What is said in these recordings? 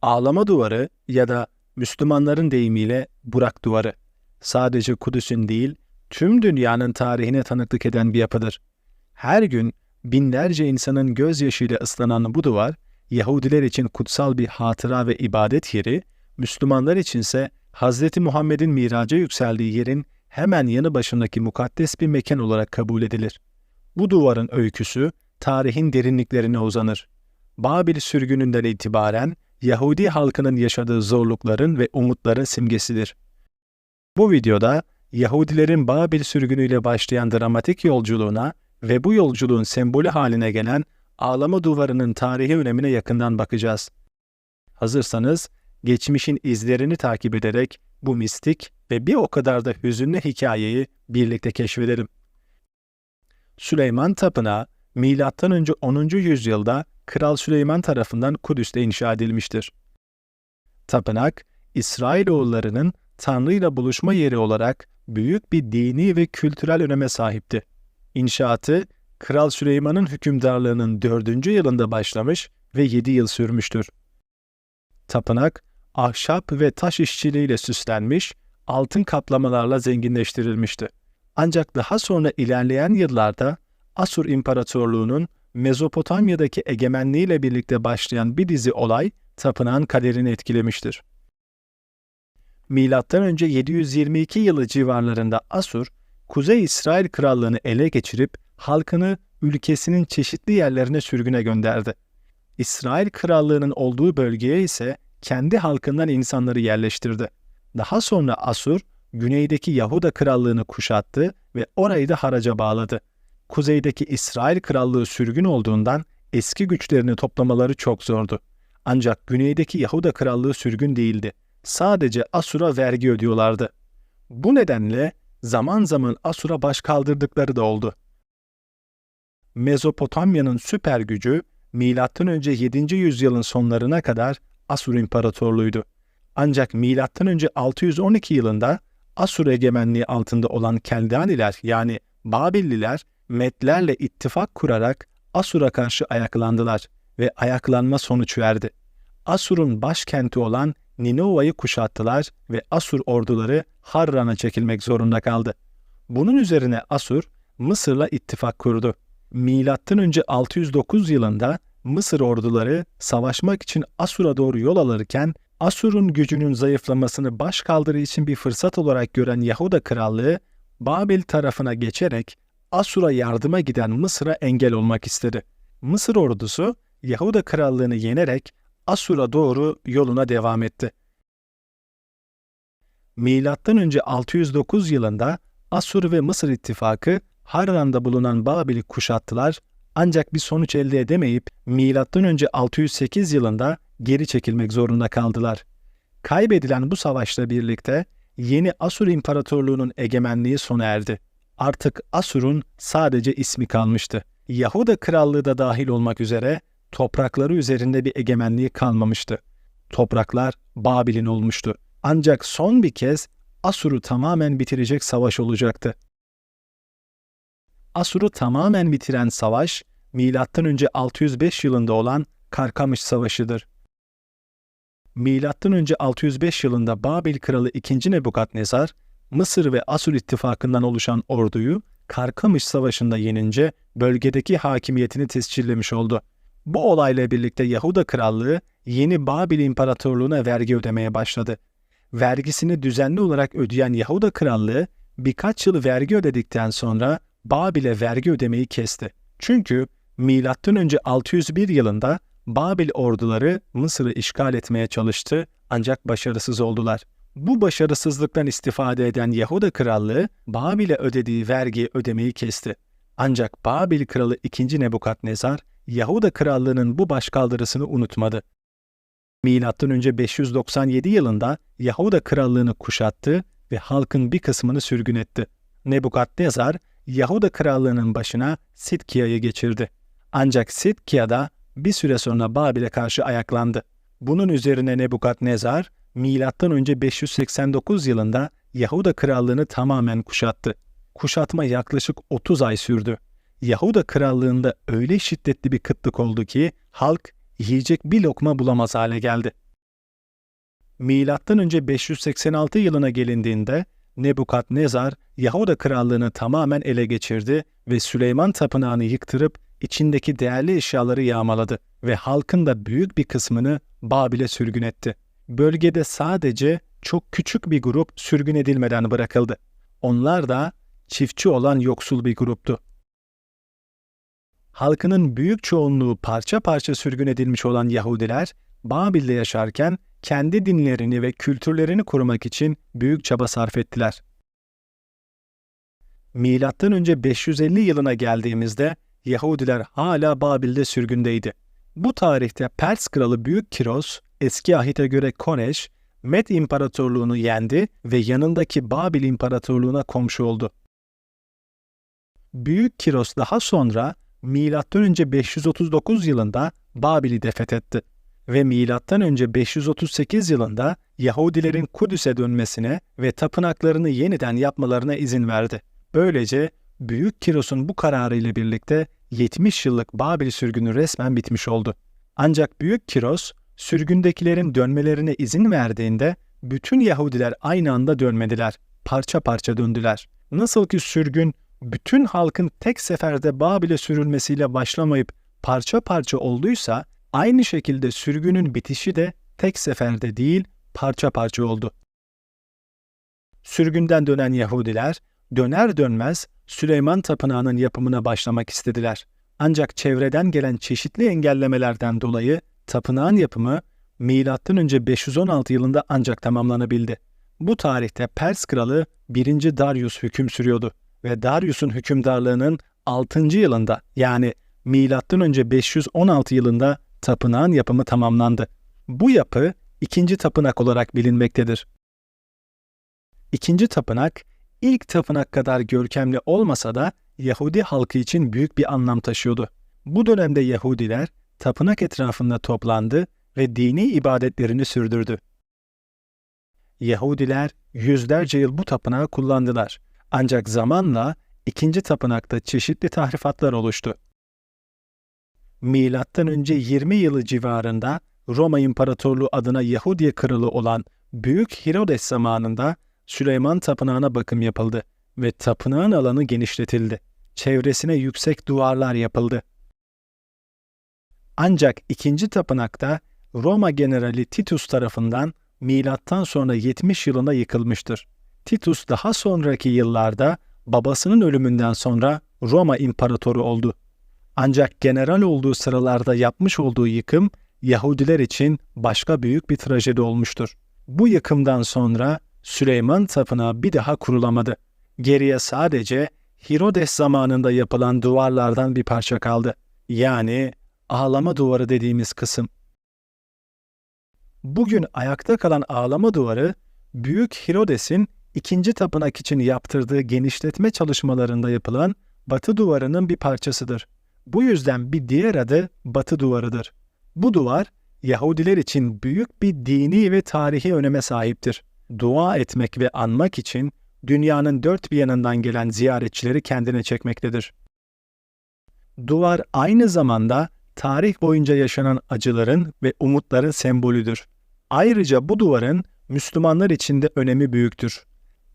Ağlama duvarı ya da Müslümanların deyimiyle Burak duvarı, sadece Kudüs'ün değil, tüm dünyanın tarihine tanıklık eden bir yapıdır. Her gün binlerce insanın gözyaşıyla ıslanan bu duvar, Yahudiler için kutsal bir hatıra ve ibadet yeri, Müslümanlar içinse Hz. Muhammed'in miraca yükseldiği yerin hemen yanı başındaki mukaddes bir mekan olarak kabul edilir. Bu duvarın öyküsü, tarihin derinliklerine uzanır. Babil sürgününden itibaren Yahudi halkının yaşadığı zorlukların ve umutların simgesidir. Bu videoda Yahudilerin Babil sürgünüyle başlayan dramatik yolculuğuna ve bu yolculuğun sembolü haline gelen ağlama duvarının tarihi önemine yakından bakacağız. Hazırsanız geçmişin izlerini takip ederek bu mistik ve bir o kadar da hüzünlü hikayeyi birlikte keşfedelim. Süleyman Tapınağı, M.Ö. 10. yüzyılda Kral Süleyman tarafından Kudüs'te inşa edilmiştir. Tapınak, İsrailoğullarının Tanrı'yla buluşma yeri olarak büyük bir dini ve kültürel öneme sahipti. İnşaatı, Kral Süleyman'ın hükümdarlığının 4. yılında başlamış ve 7 yıl sürmüştür. Tapınak, ahşap ve taş işçiliğiyle süslenmiş, altın kaplamalarla zenginleştirilmişti. Ancak daha sonra ilerleyen yıllarda Asur İmparatorluğu'nun Mezopotamya'daki egemenliğiyle birlikte başlayan bir dizi olay tapınağın kaderini etkilemiştir. M.Ö. 722 yılı civarlarında Asur, Kuzey İsrail Krallığı'nı ele geçirip halkını ülkesinin çeşitli yerlerine sürgüne gönderdi. İsrail Krallığı'nın olduğu bölgeye ise kendi halkından insanları yerleştirdi. Daha sonra Asur, güneydeki Yahuda Krallığı'nı kuşattı ve orayı da haraca bağladı. Kuzeydeki İsrail Krallığı sürgün olduğundan eski güçlerini toplamaları çok zordu. Ancak güneydeki Yahuda Krallığı sürgün değildi. Sadece Asur'a vergi ödüyorlardı. Bu nedenle zaman zaman Asur'a baş kaldırdıkları da oldu. Mezopotamya'nın süper gücü M.Ö. 7. yüzyılın sonlarına kadar Asur İmparatorluğu'ydu. Ancak M.Ö. 612 yılında Asur egemenliği altında olan Keldaniler yani Babilliler Medlerle ittifak kurarak Asur'a karşı ayaklandılar ve ayaklanma sonuç verdi. Asur'un başkenti olan Ninova'yı kuşattılar ve Asur orduları Harran'a çekilmek zorunda kaldı. Bunun üzerine Asur, Mısır'la ittifak kurdu. M.Ö. 609 yılında Mısır orduları savaşmak için Asur'a doğru yol alırken, Asur'un gücünün zayıflamasını başkaldırı için bir fırsat olarak gören Yahuda Krallığı, Babil tarafına geçerek Asur'a yardıma giden Mısır'a engel olmak istedi. Mısır ordusu, Yahuda Krallığı'nı yenerek Asur'a doğru yoluna devam etti. M.Ö. 609 yılında Asur ve Mısır ittifakı Harran'da bulunan Babil'i kuşattılar ancak bir sonuç elde edemeyip M.Ö. 608 yılında geri çekilmek zorunda kaldılar. Kaybedilen bu savaşla birlikte yeni Asur İmparatorluğu'nun egemenliği sona erdi. Artık Asur'un sadece ismi kalmıştı. Yahuda Krallığı da dahil olmak üzere toprakları üzerinde bir egemenliği kalmamıştı. Topraklar Babil'in olmuştu. Ancak son bir kez Asur'u tamamen bitirecek savaş olacaktı. Asur'u tamamen bitiren savaş, M.Ö. 605 yılında olan Karkamış Savaşı'dır. M.Ö. 605 yılında Babil Kralı II. Nebukadnezar, Mısır ve Asur ittifakından oluşan orduyu Karkamış Savaşı'nda yenince bölgedeki hakimiyetini tescillemiş oldu. Bu olayla birlikte Yahuda Krallığı yeni Babil İmparatorluğu'na vergi ödemeye başladı. Vergisini düzenli olarak ödeyen Yahuda Krallığı birkaç yıl vergi ödedikten sonra Babil'e vergi ödemeyi kesti. Çünkü M.Ö. 601 yılında Babil orduları Mısır'ı işgal etmeye çalıştı ancak başarısız oldular. Bu başarısızlıktan istifade eden Yahuda Krallığı Babil'e ödediği vergiyi ödemeyi kesti. Ancak Babil Kralı II. Nebukadnezar, Yahuda Krallığı'nın bu başkaldırısını unutmadı. M.Ö. 597 yılında Yahuda Krallığı'nı kuşattı ve halkın bir kısmını sürgün etti. Nebukadnezar, Yahuda Krallığı'nın başına Sidkiya'yı geçirdi. Ancak Sidkiya da bir süre sonra Babil'e karşı ayaklandı. Bunun üzerine Nebukadnezar, M.Ö. 589 yılında Yahuda Krallığı'nı tamamen kuşattı. Kuşatma yaklaşık 30 ay sürdü. Yahuda Krallığı'nda öyle şiddetli bir kıtlık oldu ki halk yiyecek bir lokma bulamaz hale geldi. M.Ö. 586 yılına gelindiğinde Nebukadnezar Yahuda krallığını tamamen ele geçirdi ve Süleyman tapınağını yıktırıp içindeki değerli eşyaları yağmaladı ve halkın da büyük bir kısmını Babil'e sürgün etti. Bölgede sadece çok küçük bir grup sürgün edilmeden bırakıldı. Onlar da çiftçi olan yoksul bir gruptu. Halkının büyük çoğunluğu parça parça sürgün edilmiş olan Yahudiler, Babil'de yaşarken kendi dinlerini ve kültürlerini korumak için büyük çaba sarf ettiler. M.Ö. 550 yılına geldiğimizde Yahudiler hala Babil'de sürgündeydi. Bu tarihte Pers kralı Büyük Kiros, eski ahite göre Koreş, Med İmparatorluğunu yendi ve yanındaki Babil İmparatorluğuna komşu oldu. Büyük Kiros daha sonra M.Ö. 539 yılında Babil'i defethetti ve M.Ö. 538 yılında Yahudilerin Kudüs'e dönmesine ve tapınaklarını yeniden yapmalarına izin verdi. Böylece Büyük Kiros'un bu kararı ile birlikte 70 yıllık Babil sürgünü resmen bitmiş oldu. Ancak Büyük Kiros, sürgündekilerin dönmelerine izin verdiğinde bütün Yahudiler aynı anda dönmediler, parça parça döndüler. Nasıl ki sürgün bütün halkın tek seferde Babil'e sürülmesiyle başlamayıp parça parça olduysa, aynı şekilde sürgünün bitişi de tek seferde değil, parça parça oldu. Sürgünden dönen Yahudiler, döner dönmez Süleyman Tapınağı'nın yapımına başlamak istediler. Ancak çevreden gelen çeşitli engellemelerden dolayı tapınağın yapımı M.Ö. 516 yılında ancak tamamlanabildi. Bu tarihte Pers kralı 1. Darius hüküm sürüyordu ve Darius'un hükümdarlığının 6. yılında yani M.Ö. 516 yılında tapınağın yapımı tamamlandı. Bu yapı 2. tapınak olarak bilinmektedir. 2. tapınak, ilk tapınak kadar görkemli olmasa da Yahudi halkı için büyük bir anlam taşıyordu. Bu dönemde Yahudiler tapınak etrafında toplandı ve dini ibadetlerini sürdürdü. Yahudiler yüzlerce yıl bu tapınağı kullandılar. Ancak zamanla 2. tapınakta çeşitli tahrifatlar oluştu. M.Ö. 20 yılı civarında Roma İmparatorluğu adına Yahudiye kralı olan Büyük Herodes zamanında Süleyman Tapınağı'na bakım yapıldı ve tapınağın alanı genişletildi. Çevresine yüksek duvarlar yapıldı. Ancak 2. tapınakta Roma generali Titus tarafından milattan sonra 70 yılında yıkılmıştır. Titus daha sonraki yıllarda babasının ölümünden sonra Roma imparatoru oldu. Ancak general olduğu sıralarda yapmış olduğu yıkım Yahudiler için başka büyük bir trajedi olmuştur. Bu yıkımdan sonra Süleyman Tapınağı bir daha kurulamadı. Geriye sadece Herodes zamanında yapılan duvarlardan bir parça kaldı. Yani ağlama duvarı dediğimiz kısım. Bugün ayakta kalan ağlama duvarı, Büyük Herodes'in 2. tapınak için yaptırdığı genişletme çalışmalarında yapılan Batı duvarının bir parçasıdır. Bu yüzden bir diğer adı Batı duvarıdır. Bu duvar, Yahudiler için büyük bir dini ve tarihi öneme sahiptir. Dua etmek ve anmak için dünyanın dört bir yanından gelen ziyaretçileri kendine çekmektedir. Duvar aynı zamanda tarih boyunca yaşanan acıların ve umutların sembolüdür. Ayrıca bu duvarın Müslümanlar için de önemi büyüktür.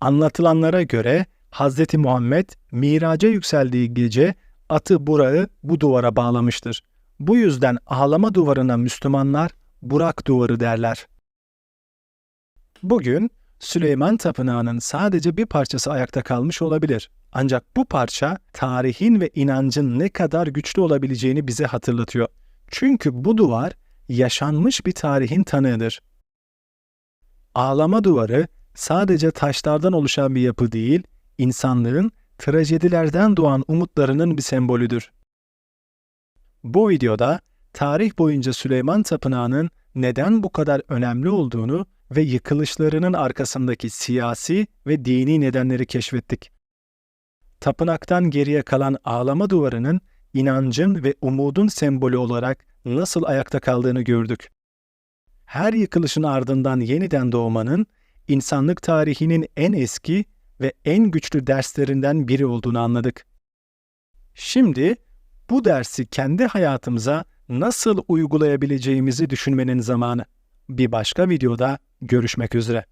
Anlatılanlara göre Hz. Muhammed Miraca yükseldiği gece atı Burak'ı bu duvara bağlamıştır. Bu yüzden ağlama duvarına Müslümanlar Burak duvarı derler. Bugün Süleyman Tapınağı'nın sadece bir parçası ayakta kalmış olabilir. Ancak bu parça tarihin ve inancın ne kadar güçlü olabileceğini bize hatırlatıyor. Çünkü bu duvar yaşanmış bir tarihin tanığıdır. Ağlama duvarı sadece taşlardan oluşan bir yapı değil, insanlığın trajedilerden doğan umutlarının bir sembolüdür. Bu videoda tarih boyunca Süleyman Tapınağı'nın neden bu kadar önemli olduğunu ve yıkılışlarının arkasındaki siyasi ve dini nedenleri keşfettik. Tapınaktan geriye kalan ağlama duvarının inancın ve umudun sembolü olarak nasıl ayakta kaldığını gördük. Her yıkılışın ardından yeniden doğmanın insanlık tarihinin en eski ve en güçlü derslerinden biri olduğunu anladık. Şimdi bu dersi kendi hayatımıza nasıl uygulayabileceğimizi düşünmenin zamanı. Bir başka videoda görüşmek üzere.